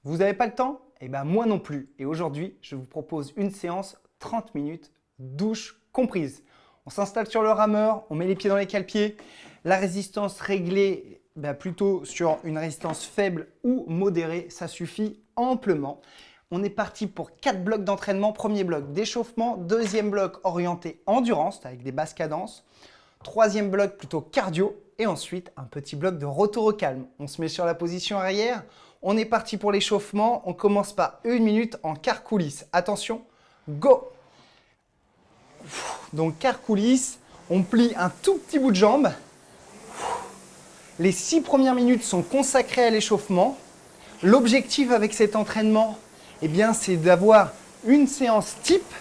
Vous n'avez pas le temps? Eh bien moi non plus. Et aujourd'hui, je vous propose une séance 30 minutes, douche comprise. On s'installe sur le rameur, on met les pieds dans les cale-pieds. La résistance réglée plutôt sur une résistance faible ou modérée, ça suffit amplement. On est parti pour 4 blocs d'entraînement. Premier bloc d'échauffement, deuxième bloc orienté endurance avec des basses cadences. Troisième bloc plutôt cardio et ensuite un petit bloc de retour au calme. On se met sur la position arrière. On est parti pour l'échauffement. On commence par 1 minute en quart coulisse. Attention, go! Donc quart coulisse, on plie un tout petit bout de jambe. Les 6 premières minutes sont consacrées à l'échauffement. L'objectif avec cet entraînement, c'est d'avoir une séance type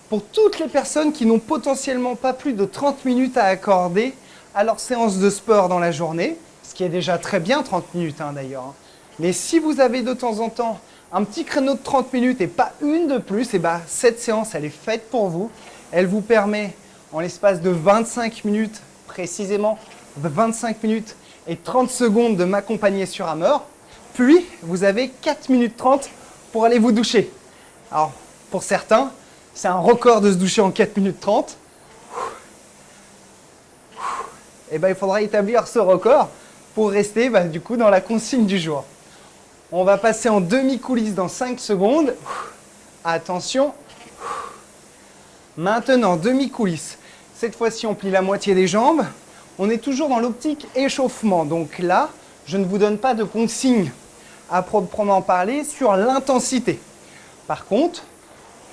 pour toutes les personnes qui n'ont potentiellement pas plus de 30 minutes à accorder à leur séance de sport dans la journée, ce qui est déjà très bien 30 minutes d'ailleurs. Mais si vous avez de temps en temps un petit créneau de 30 minutes et pas une de plus, cette séance elle est faite pour vous. Elle vous permet en l'espace de 25 minutes précisément, 25 minutes et 30 secondes de m'accompagner sur Hammer. Puis vous avez 4 minutes 30 pour aller vous doucher. Alors pour certains, c'est un record de se doucher en 4 minutes 30. Il faudra établir ce record pour rester du coup dans la consigne du jour. On va passer en demi-coulisse dans 5 secondes. Attention. Maintenant, demi-coulisse. Cette fois-ci, on plie la moitié des jambes. On est toujours dans l'optique échauffement. Donc là, je ne vous donne pas de consigne à proprement parler sur l'intensité. Par contre,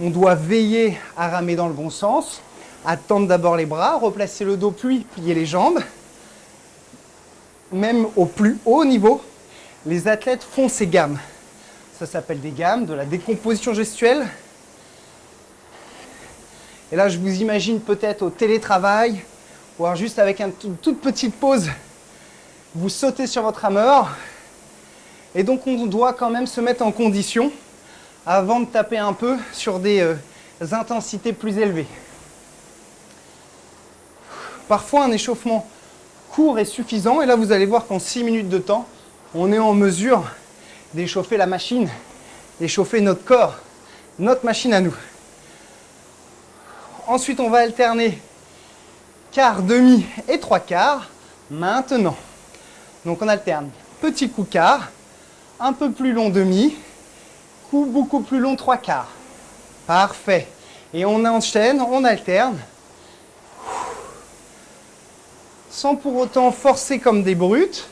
on doit veiller à ramer dans le bon sens, à tendre d'abord les bras, replacer le dos, puis plier les jambes. Même au plus haut niveau, les athlètes font ces gammes. Ça s'appelle des gammes, de la décomposition gestuelle. Et là, je vous imagine peut-être au télétravail, ou alors juste avec une toute petite pause, vous sautez sur votre hammer. Et donc, on doit quand même se mettre en condition avant de taper un peu sur des intensités plus élevées. Parfois, un échauffement court est suffisant. Et là, vous allez voir qu'en 6 minutes de temps, on est en mesure d'échauffer la machine, d'échauffer notre corps, notre machine à nous. Ensuite, on va alterner quart, demi et 3 quarts. Maintenant, donc on alterne petit coup quart, un peu plus long demi, coup beaucoup plus long 3 quarts. Parfait. Et on enchaîne, on alterne, sans pour autant forcer comme des brutes,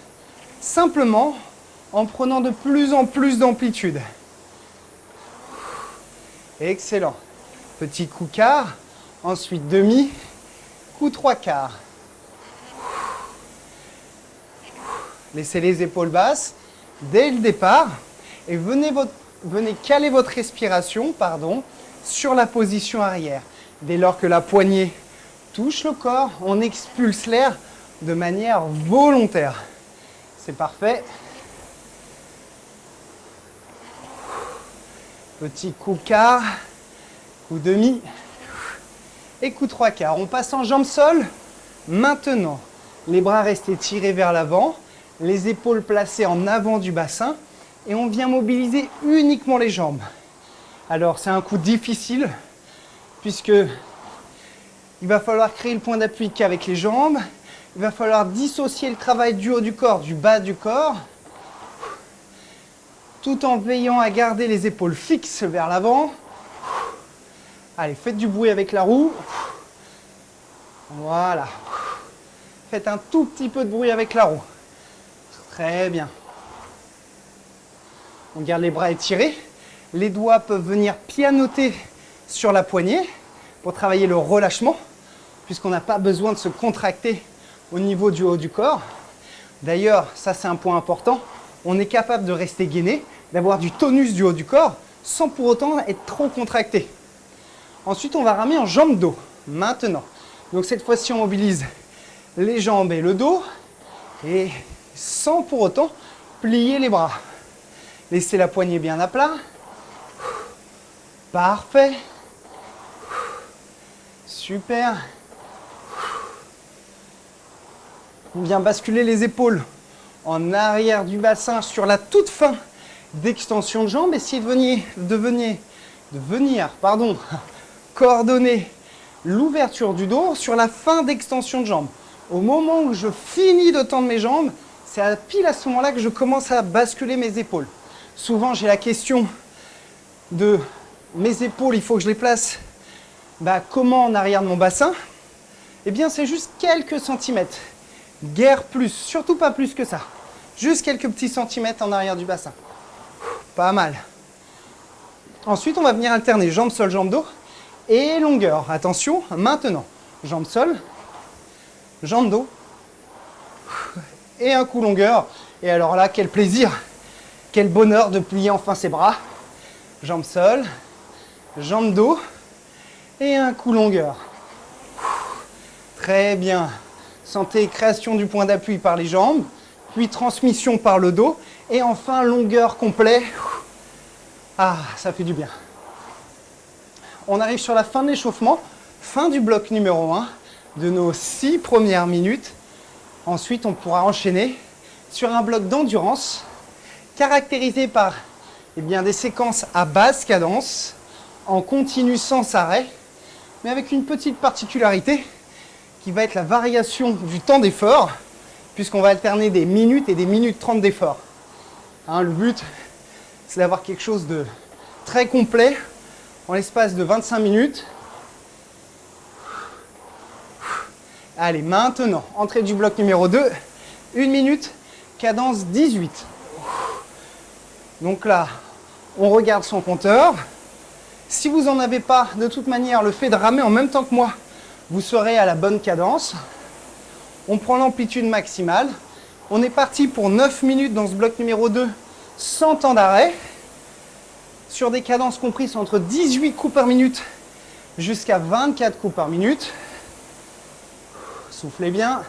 simplement en prenant de plus en plus d'amplitude. Excellent. Petit coup quart, ensuite demi, coup 3 quarts. Laissez les épaules basses dès le départ et venez caler votre respiration sur la position arrière. Dès lors que la poignée touche le corps, on expulse l'air de manière volontaire. C'est parfait. Petit coup quart, coup demi et coup 3 quarts. On passe en jambes sol. Maintenant, les bras restent étirés vers l'avant, les épaules placées en avant du bassin et on vient mobiliser uniquement les jambes. Alors, c'est un coup difficile puisque il va falloir créer le point d'appui qu'avec les jambes. Il va falloir dissocier le travail du haut du corps du bas du corps, tout en veillant à garder les épaules fixes vers l'avant. Allez, faites du bruit avec la roue. Voilà. Faites un tout petit peu de bruit avec la roue. Très bien. On garde les bras étirés. Les doigts peuvent venir pianoter sur la poignée pour travailler le relâchement, puisqu'on n'a pas besoin de se contracter au niveau du haut du corps. D'ailleurs, ça c'est un point important, on est capable de rester gainé, d'avoir du tonus du haut du corps, sans pour autant être trop contracté. Ensuite, on va ramer en jambes dos. Maintenant, donc cette fois-ci, on mobilise les jambes et le dos, et sans pour autant plier les bras. Laissez la poignée bien à plat. Parfait. Super. On vient basculer les épaules en arrière du bassin sur la toute fin d'extension de jambes. Essayez de venir coordonner l'ouverture du dos sur la fin d'extension de jambes. Au moment où je finis de tendre mes jambes, c'est pile à ce moment-là que je commence à basculer mes épaules. Souvent, j'ai la question de mes épaules, il faut que je les place comment en arrière de mon bassin? Eh bien, c'est juste quelques centimètres. Guère plus, surtout pas plus que ça. Juste quelques petits centimètres en arrière du bassin. Pas mal. Ensuite, on va venir alterner jambes sol, jambes dos et longueur. Attention, maintenant, jambes sol, jambes dos et un coup longueur. Et alors là, quel plaisir, quel bonheur de plier enfin ses bras. Jambes sol, jambes dos et un coup longueur. Très bien. Sentez création du point d'appui par les jambes, puis transmission par le dos et enfin longueur complète. Ah, ça fait du bien. On arrive sur la fin de l'échauffement, fin du bloc numéro 1 de nos 6 premières minutes. Ensuite, on pourra enchaîner sur un bloc d'endurance caractérisé par des séquences à basse cadence, en continu sans arrêt, mais avec une petite particularité qui va être la variation du temps d'effort, puisqu'on va alterner des minutes et des minutes 30 d'effort. Le but, c'est d'avoir quelque chose de très complet en l'espace de 25 minutes. Allez, maintenant, entrée du bloc numéro 2, 1 minute, cadence 18. Donc là, on regarde son compteur. Si vous n'en avez pas, de toute manière, le fait de ramer en même temps que moi, vous serez à la bonne cadence. On prend l'amplitude maximale. On est parti pour 9 minutes dans ce bloc numéro 2, sans temps d'arrêt, sur des cadences comprises entre 18 coups par minute jusqu'à 24 coups par minute. Soufflez bien.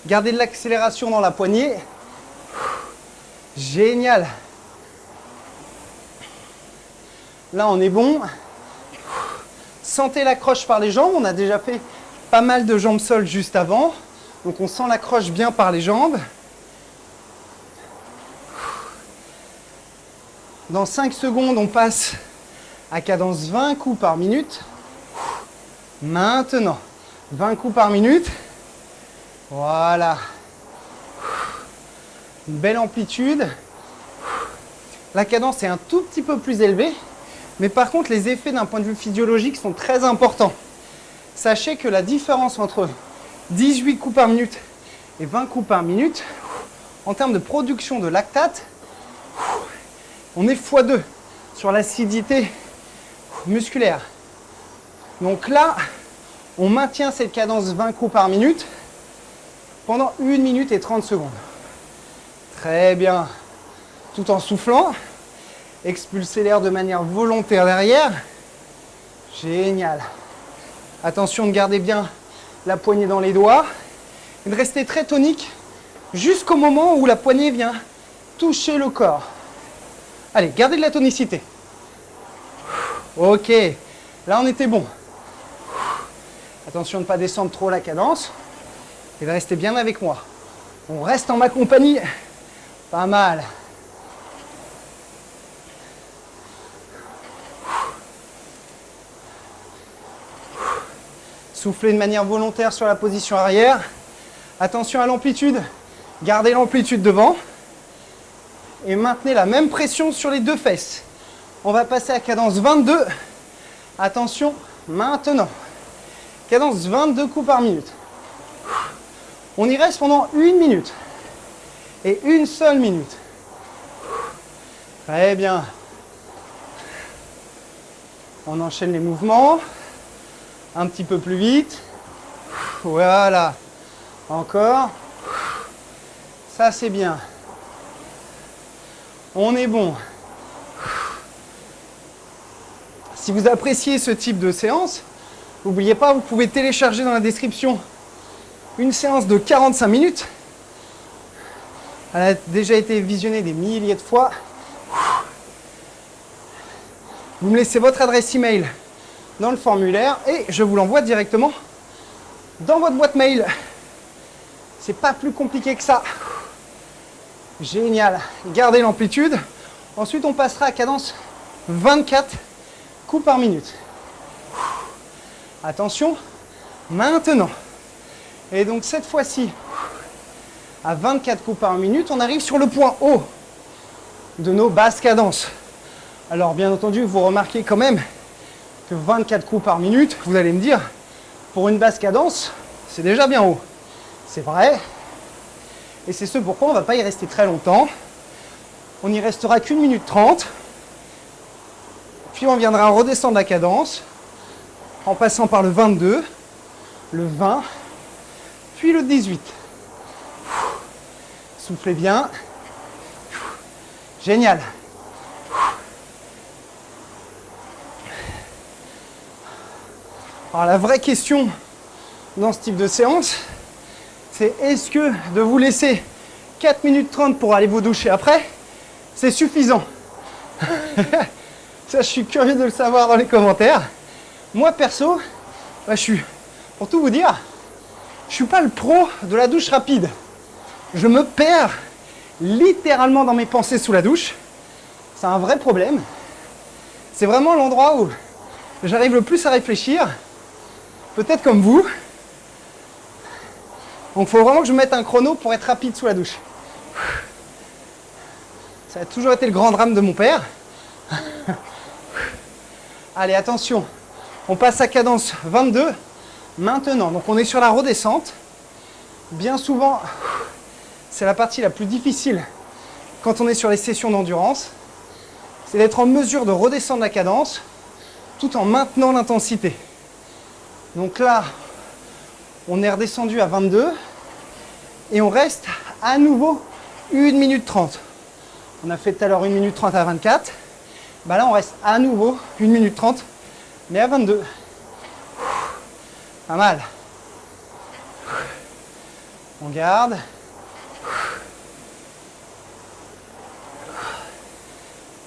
Gardez de l'accélération dans la poignée. Génial. Là, on est bon. Sentez l'accroche par les jambes. On a déjà fait pas mal de jambes sol juste avant. Donc, on sent l'accroche bien par les jambes. Dans 5 secondes, on passe à cadence 20 coups par minute. Maintenant, 20 coups par minute. Voilà. Une belle amplitude. La cadence est un tout petit peu plus élevée. Mais par contre, les effets d'un point de vue physiologique sont très importants. Sachez que la différence entre 18 coups par minute et 20 coups par minute, en termes de production de lactate, on est x2 sur l'acidité musculaire. Donc là, on maintient cette cadence 20 coups par minute pendant 1 minute et 30 secondes. Très bien. Tout en soufflant. Expulsez l'air de manière volontaire derrière. Génial. Attention de garder bien la poignée dans les doigts et de rester très tonique jusqu'au moment où la poignée vient toucher le corps. Allez, gardez de la tonicité. Ok, là on était bon. Attention de ne pas descendre trop la cadence et de rester bien avec moi. On reste en ma compagnie. Pas mal. Soufflez de manière volontaire sur la position arrière. Attention à l'amplitude. Gardez l'amplitude devant. Et maintenez la même pression sur les deux fesses. On va passer à cadence 22. Attention, maintenant. Cadence 22 coups par minute. On y reste pendant 1 minute. Et une seule minute. Très bien. On enchaîne les mouvements. Un petit peu plus vite. Voilà. Encore. Ça, c'est bien. On est bon. Si vous appréciez ce type de séance, n'oubliez pas, vous pouvez télécharger dans la description une séance de 45 minutes. Elle a déjà été visionnée des milliers de fois. Vous me laissez votre adresse email dans le formulaire et je vous l'envoie directement dans votre boîte mail. C'est pas plus compliqué que ça. Génial. Gardez l'amplitude. Ensuite, on passera à cadence 24 coups par minute. Attention, maintenant. Et donc cette fois-ci, à 24 coups par minute, on arrive sur le point haut de nos basses cadences. Alors bien entendu, vous remarquez quand même que 24 coups par minute, vous allez me dire, pour une basse cadence, c'est déjà bien haut. C'est vrai. Et c'est ce pourquoi on ne va pas y rester très longtemps. On n'y restera qu'1 minute 30. Puis on viendra redescendre la cadence en passant par le 22, le 20, puis le 18. Soufflez bien. Génial. Alors la vraie question dans ce type de séance, c'est est-ce que de vous laisser 4 minutes 30 pour aller vous doucher après, c'est suffisant? Ça, je suis curieux de le savoir dans les commentaires. Moi, perso, pour tout vous dire, je suis pas le pro de la douche rapide. Je me perds littéralement dans mes pensées sous la douche. C'est un vrai problème. C'est vraiment l'endroit où j'arrive le plus à réfléchir. Peut-être comme vous. Donc il faut vraiment que je mette un chrono pour être rapide sous la douche. Ça a toujours été le grand drame de mon père. Allez, attention. On passe à cadence 22. Maintenant, donc on est sur la redescente. Bien souvent, c'est la partie la plus difficile quand on est sur les sessions d'endurance. C'est d'être en mesure de redescendre la cadence tout en maintenant l'intensité. Donc là, on est redescendu à 22 et on reste à nouveau 1 minute 30. On a fait tout à l'heure 1 minute 30 à 24. Bah là, on reste à nouveau 1 minute 30, mais à 22. Pas mal. On garde.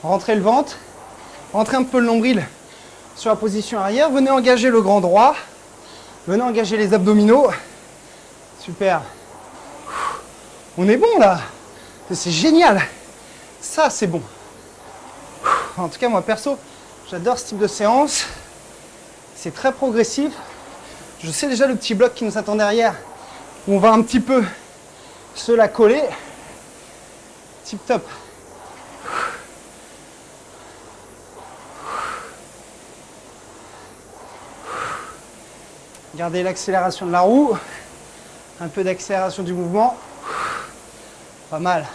Rentrez le ventre. Rentrez un peu le nombril sur la position arrière. Venez engager le grand droit. Venez engager les abdominaux. Super. On est bon là. C'est génial. Ça, c'est bon. En tout cas, moi, perso, j'adore ce type de séance. C'est très progressif. Je sais déjà le petit bloc qui nous attend derrière, où on va un petit peu se la coller. Tip top. Gardez l'accélération de la roue. Un peu d'accélération du mouvement. Pas mal.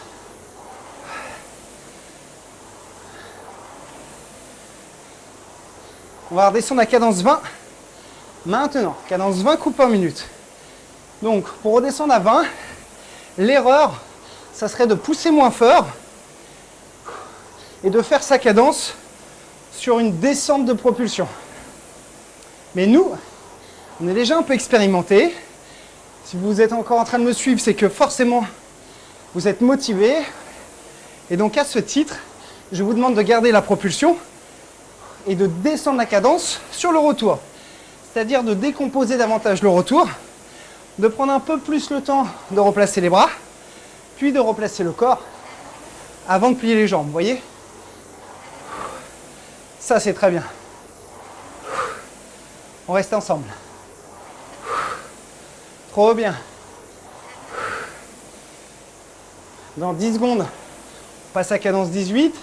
On va redescendre à cadence 20. Maintenant, cadence 20 coups par minute. Donc, pour redescendre à 20, l'erreur, ça serait de pousser moins fort et de faire sa cadence sur une descente de propulsion. Mais nous, on est déjà un peu expérimenté. Si vous êtes encore en train de me suivre, c'est que forcément, vous êtes motivé. Et donc, à ce titre, je vous demande de garder la propulsion et de descendre la cadence sur le retour. C'est-à-dire de décomposer davantage le retour, de prendre un peu plus le temps de replacer les bras, puis de replacer le corps avant de plier les jambes, vous voyez? Ça, c'est très bien. On reste ensemble. Trop bien. Dans 10 secondes, on passe à cadence 18.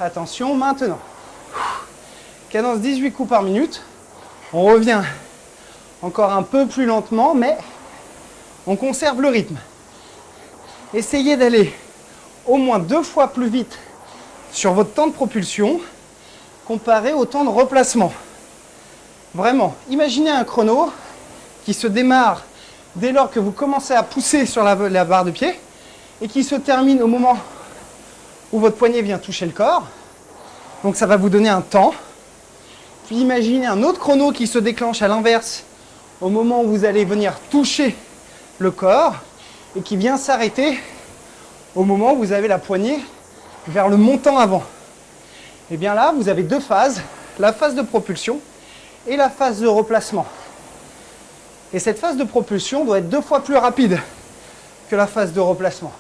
Attention, maintenant. Cadence 18 coups par minute. On revient encore un peu plus lentement, mais on conserve le rythme. Essayez d'aller au moins 2 fois plus vite sur votre temps de propulsion comparé au temps de replacement. Vraiment, imaginez un chrono qui se démarre dès lors que vous commencez à pousser sur la barre de pied et qui se termine au moment où votre poignet vient toucher le corps. Donc ça va vous donner un temps. Puis imaginez un autre chrono qui se déclenche à l'inverse au moment où vous allez venir toucher le corps et qui vient s'arrêter au moment où vous avez la poignée vers le montant avant. Et bien là, vous avez 2 phases, la phase de propulsion et la phase de replacement. Et cette phase de propulsion doit être 2 fois plus rapide que la phase de replacement.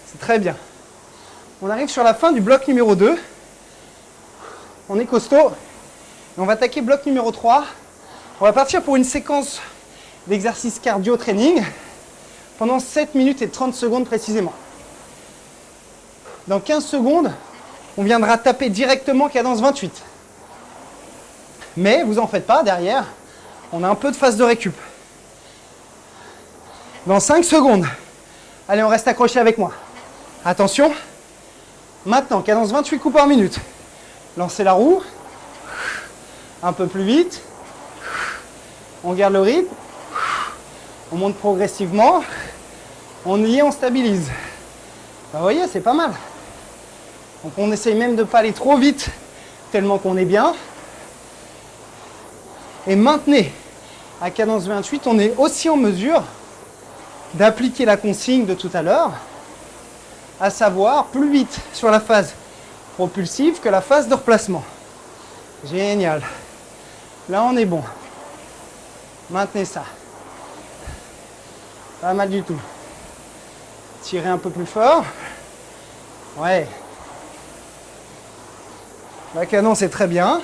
C'est très bien. On arrive sur la fin du bloc numéro 2. On est costaud. Et on va attaquer bloc numéro 3. On va partir pour une séquence d'exercice cardio training pendant 7 minutes et 30 secondes précisément. Dans 15 secondes, on viendra taper directement cadence 28. Mais vous en faites pas, derrière, on a un peu de phase de récup. Dans 5 secondes, allez, on reste accroché avec moi. Attention, maintenant, cadence 28 coups par minute. Lancez la roue, un peu plus vite. On garde le rythme, on monte progressivement, on y est, on stabilise. Vous voyez, c'est pas mal. Donc on essaye même de ne pas aller trop vite, tellement qu'on est bien. Et maintenez à cadence 28, on est aussi en mesure d'appliquer la consigne de tout à l'heure, à savoir plus vite sur la phase propulsive que la phase de replacement. Génial. Là, on est bon. Maintenez ça. Pas mal du tout. Tirez un peu plus fort. Ouais. La cadence est très bien.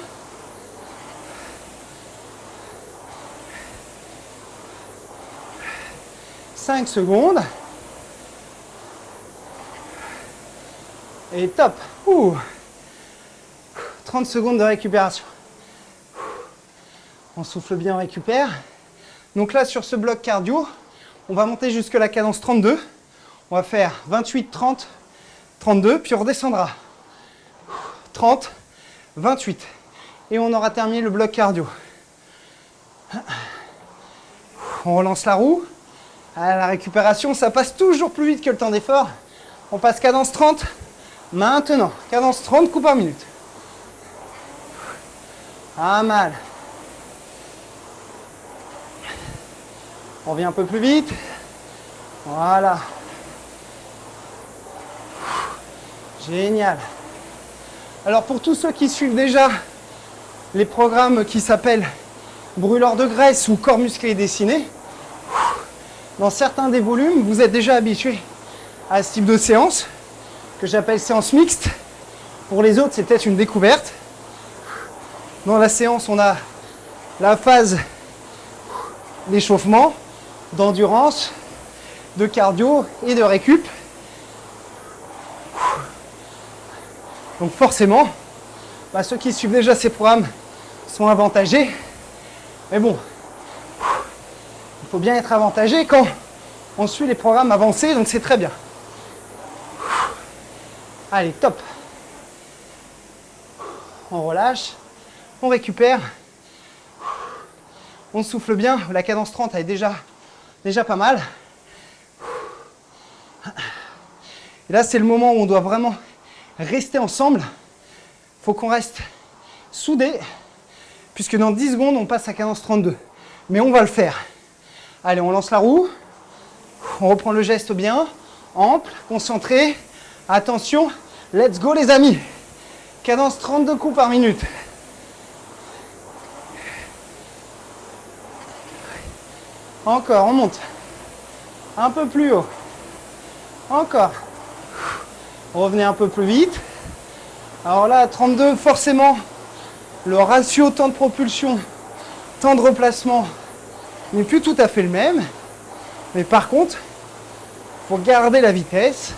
« 5 secondes. Et top. 30 secondes de récupération. On souffle bien, on récupère. Donc là, sur ce bloc cardio, on va monter jusque la cadence 32. On va faire 28, 30, 32, puis on redescendra. 30, 28. Et on aura terminé le bloc cardio. On relance la roue. À la récupération, ça passe toujours plus vite que le temps d'effort. On passe cadence 30. Maintenant, cadence 30 coups par minute. Pas mal. On revient un peu plus vite. Voilà. Génial. Alors pour tous ceux qui suivent déjà les programmes qui s'appellent brûleur de graisse ou corps musclé dessiné, dans certains des volumes, vous êtes déjà habitués à ce type de séance que j'appelle séance mixte. Pour les autres, c'est peut-être une découverte. Dans la séance, on a la phase d'échauffement, d'endurance, de cardio et de récup. Donc forcément, ceux qui suivent déjà ces programmes sont avantagés. Mais bon, il faut bien être avantagé quand on suit les programmes avancés, donc c'est très bien. Allez, top. On relâche, on récupère, on souffle bien. La cadence 30 elle est déjà pas mal. Et là, c'est le moment où on doit vraiment rester ensemble. Il faut qu'on reste soudés, puisque dans 10 secondes, on passe à cadence 32. Mais on va le faire. Allez, on lance la roue. On reprend le geste bien, ample, concentré. Attention, let's go les amis. Cadence 32 coups par minute. Encore, on monte. Un peu plus haut. Encore. Revenez un peu plus vite. Alors là, à 32, forcément, le ratio temps de propulsion, temps de replacement n'est plus tout à fait le même. Mais par contre, il faut garder la vitesse,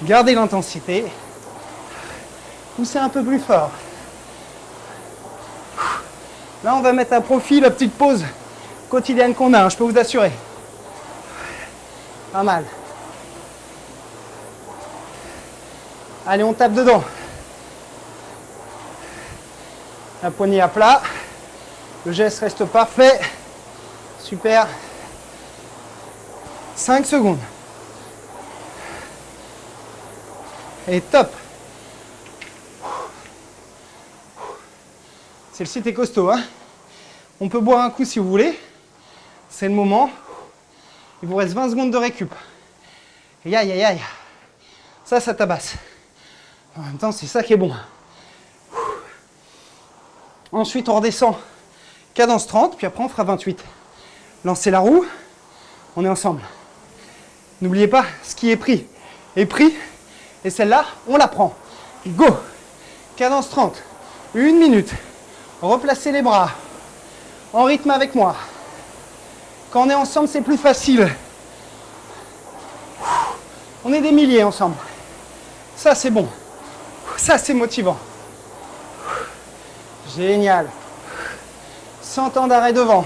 garder l'intensité, pousser un peu plus fort. Là, on va mettre à profit la petite pause quotidienne qu'on a, je peux vous assurer. Pas mal. Allez, on tape dedans. La poignée à plat. Le geste reste parfait. Super. 5 secondes. Et top. Celle-ci était costaud, hein. On peut boire un coup si vous voulez. C'est le moment. Il vous reste 20 secondes de récup. Et aïe, aïe, aïe. Ça tabasse. En même temps, c'est ça qui est bon. Ensuite, on redescend Cadence 30, puis après on fera 28. Lancez la roue, on est ensemble. N'oubliez pas, ce qui est pris, et celle-là, on la prend. Go! Cadence 30, 1 minute. Replacez les bras, en rythme avec moi. Quand on est ensemble, c'est plus facile. On est des milliers ensemble. Ça, c'est bon. Ça, c'est motivant. Génial. 100 ans d'arrêt devant.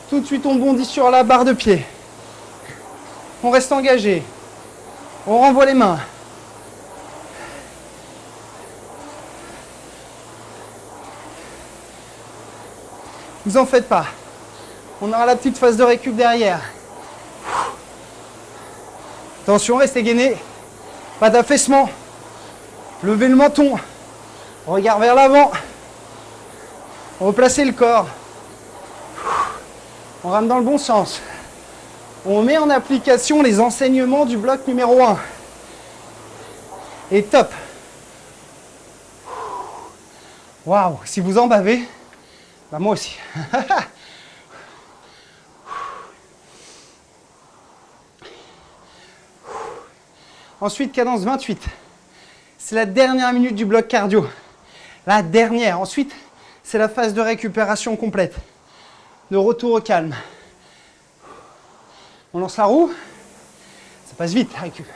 Tout de suite, on bondit sur la barre de pied. On reste engagé. On renvoie les mains. Vous en faites pas. On aura la petite phase de récup derrière. Attention, restez gainé. Pas d'affaissement. Levez le menton. Regard vers l'avant. Replacez le corps. On rame dans le bon sens. On met en application les enseignements du bloc numéro 1. Et top. Waouh, si vous en bavez, bah moi aussi. Ensuite, cadence 28. C'est la dernière minute du bloc cardio. La dernière. Ensuite, c'est la phase de récupération complète. De retour au calme. On lance la roue. Ça passe vite, récup.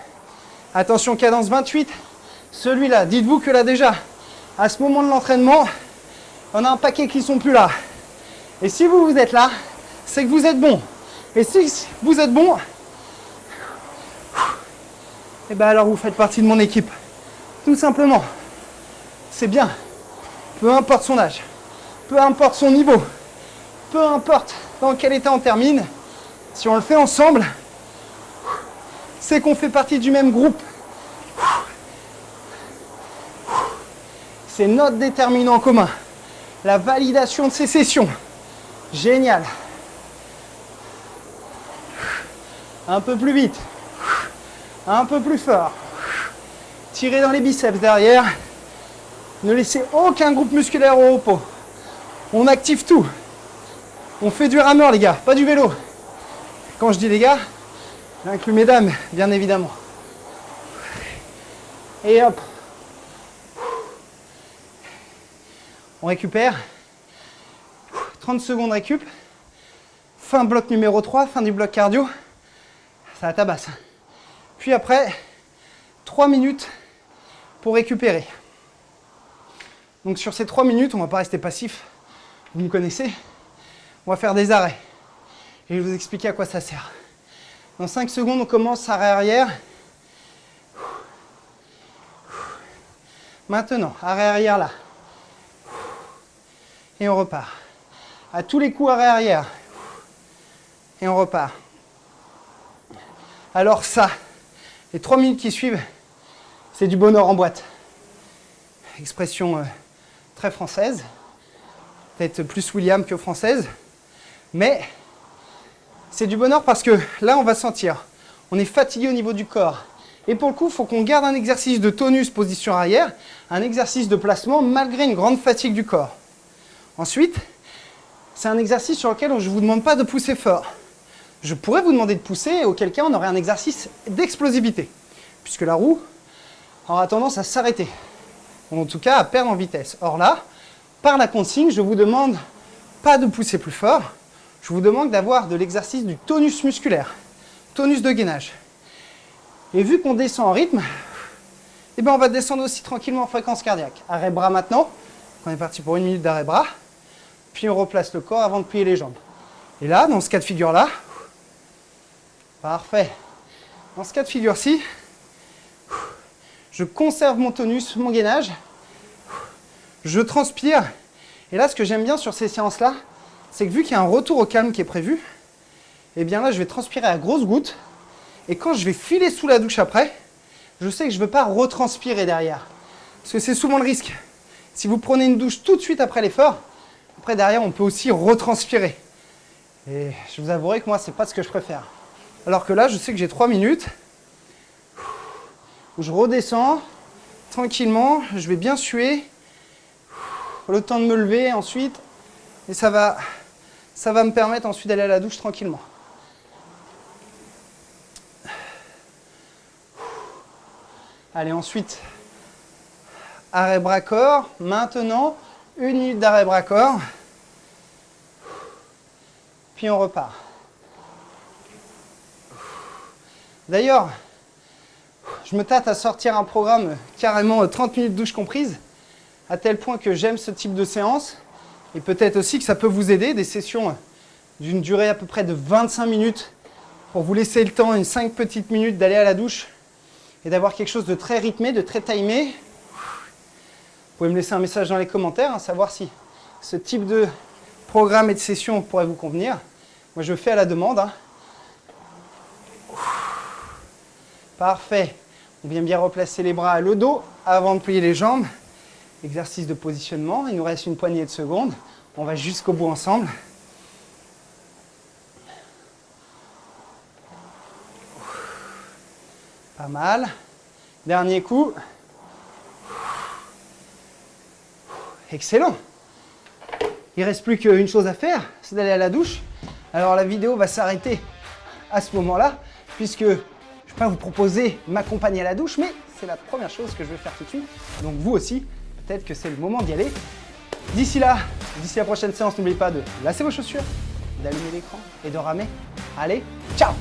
Attention, cadence 28. Celui-là, dites-vous que là déjà, à ce moment de l'entraînement, on a un paquet qui ne sont plus là. Et si vous êtes là, c'est que vous êtes bon. Et si vous êtes bon, et bien alors vous faites partie de mon équipe. Tout simplement. C'est bien. Peu importe son âge, peu importe son niveau, peu importe dans quel état on termine, si on le fait ensemble, c'est qu'on fait partie du même groupe. C'est notre déterminant commun. La validation de ces sessions. Génial. Un peu plus vite. Un peu plus fort. Tirez dans les biceps derrière. Ne laissez aucun groupe musculaire au repos. On active tout. On fait du rameur, les gars, pas du vélo. Quand je dis les gars, j'inclus mesdames, bien évidemment. Et hop. On récupère. 30 secondes récup. Fin bloc numéro 3, fin du bloc cardio. Ça tabasse. Puis après, 3 minutes pour récupérer. Donc sur ces 3 minutes, on ne va pas rester passif. Vous me connaissez. On va faire des arrêts. Et je vais vous expliquer à quoi ça sert. Dans 5 secondes, on commence arrêt-arrière. Maintenant, arrêt-arrière là. Et on repart. À tous les coups, arrêt-arrière. Et on repart. Alors ça, les 3 minutes qui suivent, c'est du bonheur en boîte. Expression très française. Peut-être plus William que française. Mais c'est du bonheur parce que là, on va sentir. On est fatigué au niveau du corps. Et pour le coup, il faut qu'on garde un exercice de tonus, position arrière, un exercice de placement malgré une grande fatigue du corps. Ensuite, c'est un exercice sur lequel je ne vous demande pas de pousser fort. Je pourrais vous demander de pousser, auquel cas on aurait un exercice d'explosivité, puisque la roue aura tendance à s'arrêter, ou en tout cas à perdre en vitesse. Or là, par la consigne, je vous demande pas de pousser plus fort, je vous demande d'avoir de l'exercice du tonus musculaire, tonus de gainage. Et vu qu'on descend en rythme, eh bien on va descendre aussi tranquillement en fréquence cardiaque. Arrêt bras maintenant, on est parti pour 1 minute d'arrêt bras, puis on replace le corps avant de plier les jambes. Et là, dans ce cas de figure-là, parfait. Dans ce cas de figure-ci, je conserve mon tonus, mon gainage, je transpire. Et là, ce que j'aime bien sur ces séances-là, c'est que vu qu'il y a un retour au calme qui est prévu, eh bien là, je vais transpirer à grosses gouttes. Et quand je vais filer sous la douche après, je sais que je ne veux pas retranspirer derrière. Parce que c'est souvent le risque. Si vous prenez une douche tout de suite après l'effort, après derrière, on peut aussi retranspirer. Et je vous avouerai que moi, ce n'est pas ce que je préfère. Alors que là, je sais que j'ai 3 minutes où je redescends tranquillement, je vais bien suer, le temps de me lever ensuite, Et ça va me permettre ensuite d'aller à la douche tranquillement. Allez, ensuite, arrêt bras-corps. Maintenant, 1 minute d'arrêt bras-corps. Puis on repart. D'ailleurs, je me tâte à sortir un programme carrément 30 minutes douche comprise, à tel point que j'aime ce type de séance. Et peut-être aussi que ça peut vous aider, des sessions d'une durée à peu près de 25 minutes pour vous laisser le temps, 5 petites minutes d'aller à la douche et d'avoir quelque chose de très rythmé, de très timé. Vous pouvez me laisser un message dans les commentaires, savoir si ce type de programme et de session pourrait vous convenir. Moi, je le fais à la demande. Parfait. On vient bien replacer les bras à le dos avant de plier les jambes. Exercice de positionnement. Il nous reste une poignée de secondes. On va jusqu'au bout ensemble. Pas mal. Dernier coup. Excellent. Il ne reste plus qu'une chose à faire, c'est d'aller à la douche. Alors la vidéo va s'arrêter à ce moment-là, puisque je ne vais pas vous proposer m'accompagner à la douche, mais c'est la première chose que je vais faire tout de suite. Donc vous aussi, peut-être que c'est le moment d'y aller. D'ici la prochaine séance, n'oubliez pas de lasser vos chaussures, d'allumer l'écran et de ramer. Allez, ciao!